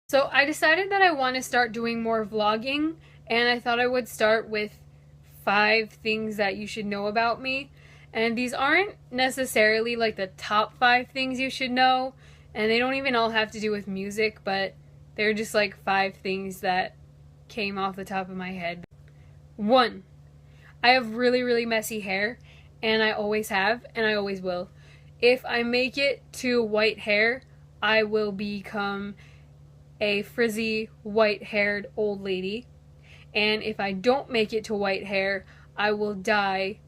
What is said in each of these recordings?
So I decided that I want to start doing more vlogging, and I thought I would start with 5 things that you should know about me. And these aren't necessarily like the top 5 things you should know, and they don't even all have to do with music, but they're just like 5 things that came off the top of my head. 1. I have really, really messy hair, and I always have, and I always will. If I make it to white hair, I will become a frizzy, white-haired old lady. And if I don't make it to white hair, I will die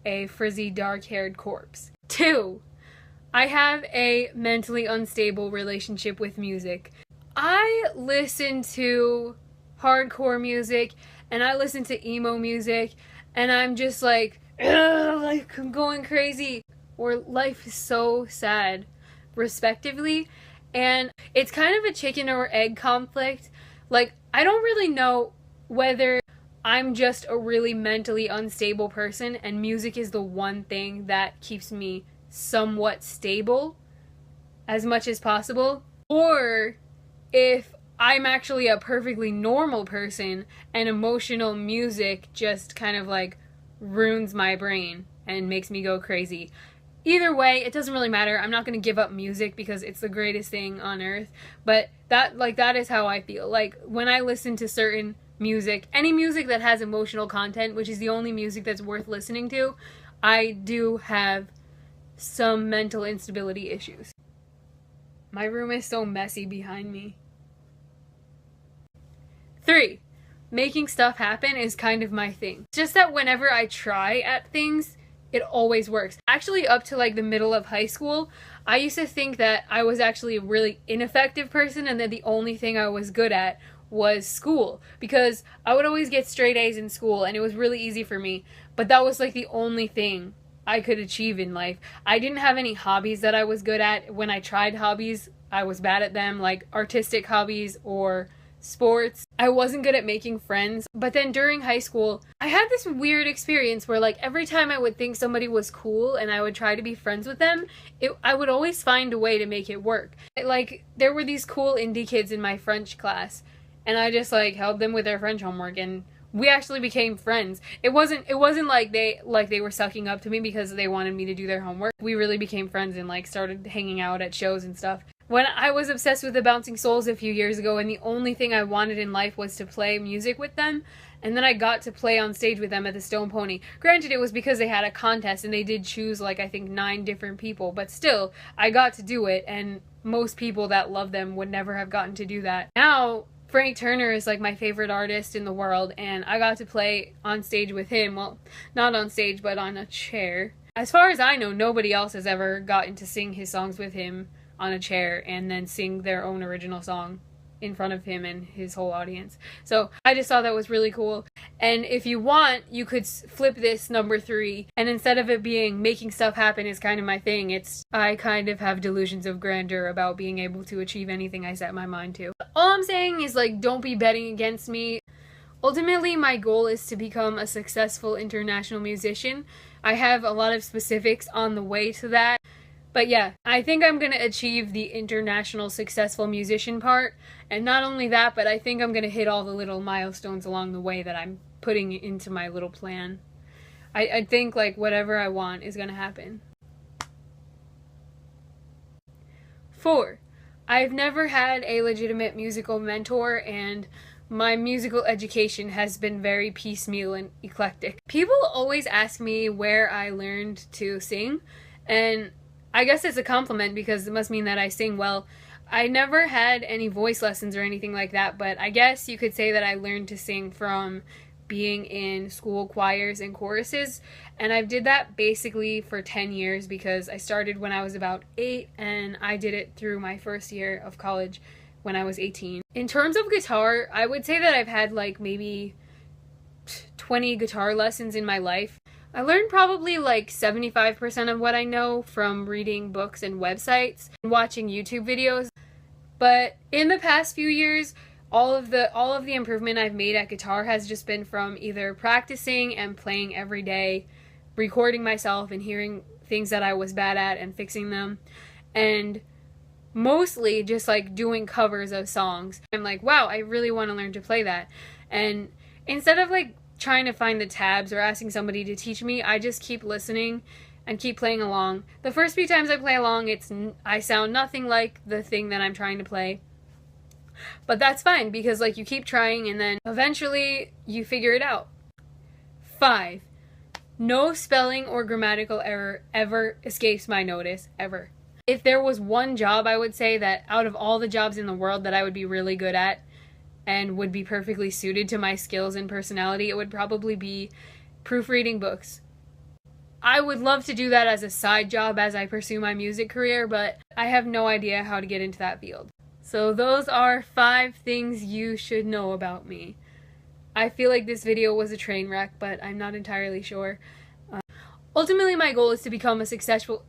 a frizzy, dark-haired corpse. 2. I have a mentally unstable relationship with music. I listen to hardcore music, and I listen to emo music, and I'm just like, I'm going crazy. Or life is so sad, respectively. And it's kind of a chicken or egg conflict. Like, I don't really know whether I'm just a really mentally unstable person and music is the one thing that keeps me somewhat stable as much as possible, or if I'm actually a perfectly normal person and emotional music just kind of like ruins my brain and makes me go crazy. Either way, it doesn't really matter. I'm not going to give up music because it's the greatest thing on earth. But that is how I feel. Like, when I listen to certain music, any music that has emotional content, which is the only music that's worth listening to, I do have some mental instability issues. My room is so messy behind me. 3. Making stuff happen is kind of my thing. It's just that whenever I try at things, it always works. Actually, up to like the middle of high school, I used to think that I was actually a really ineffective person and that the only thing I was good at was school, because I would always get straight A's in school and it was really easy for me, but that was like the only thing I could achieve in life. I didn't have any hobbies that I was good at. When I tried hobbies, I was bad at them, like artistic hobbies or sports. I wasn't good at making friends. But then during high school, I had this weird experience where like every time I would think somebody was cool and I would try to be friends with them, I would always find a way to make it work. Like, there were these cool indie kids in my French class, and I just like helped them with their French homework, and we actually became friends. It wasn't like they were sucking up to me because they wanted me to do their homework. We really became friends and like started hanging out at shows and stuff. When I was obsessed with the Bouncing Souls a few years ago, and the only thing I wanted in life was to play music with them, and then I got to play on stage with them at the Stone Pony. Granted, it was because they had a contest and they did choose like I think 9 different people, but still, I got to do it, and most people that love them would never have gotten to do that. Now, Frank Turner is like my favorite artist in the world, and I got to play on stage with him. Well, not on stage, but on a chair. As far as I know, nobody else has ever gotten to sing his songs with him on a chair and then sing their own original song in front of him and his whole audience. So I just thought that was really cool. And if you want, you could flip this number 3, and instead of it being making stuff happen is kind of my thing, it's I kind of have delusions of grandeur about being able to achieve anything I set my mind to. All I'm saying is, like, don't be betting against me. Ultimately, my goal is to become a successful international musician. I have a lot of specifics on the way to that. But yeah, I think I'm going to achieve the international successful musician part. And not only that, but I think I'm going to hit all the little milestones along the way that I'm putting into my little plan. I think like whatever I want is going to happen. 4. I've never had a legitimate musical mentor, and my musical education has been very piecemeal and eclectic. People always ask me where I learned to sing, and I guess it's a compliment because it must mean that I sing well. I never had any voice lessons or anything like that, but I guess you could say that I learned to sing from being in school choirs and choruses, and I've did that basically for 10 years because I started when I was about 8 and I did it through my first year of college when I was 18. In terms of guitar, I would say that I've had like maybe 20 guitar lessons in my life. I learned probably like 75% of what I know from reading books and websites and watching YouTube videos. But in the past few years, all of the improvement I've made at guitar has just been from either practicing and playing every day, recording myself and hearing things that I was bad at and fixing them, and mostly just like doing covers of songs. I'm like, wow, I really want to learn to play that. And instead of like trying to find the tabs or asking somebody to teach me, I just keep listening and keep playing along. The first few times I play along, I sound nothing like the thing that I'm trying to play. But that's fine, because like you keep trying and then eventually you figure it out. 5. No spelling or grammatical error ever escapes my notice, ever. If there was one job, I would say that out of all the jobs in the world that I would be really good at and would be perfectly suited to my skills and personality, it would probably be proofreading books. I would love to do that as a side job as I pursue my music career, but I have no idea how to get into that field. So those are 5 things you should know about me. I feel like this video was a train wreck, but I'm not entirely sure. Ultimately, my goal is to become a successful...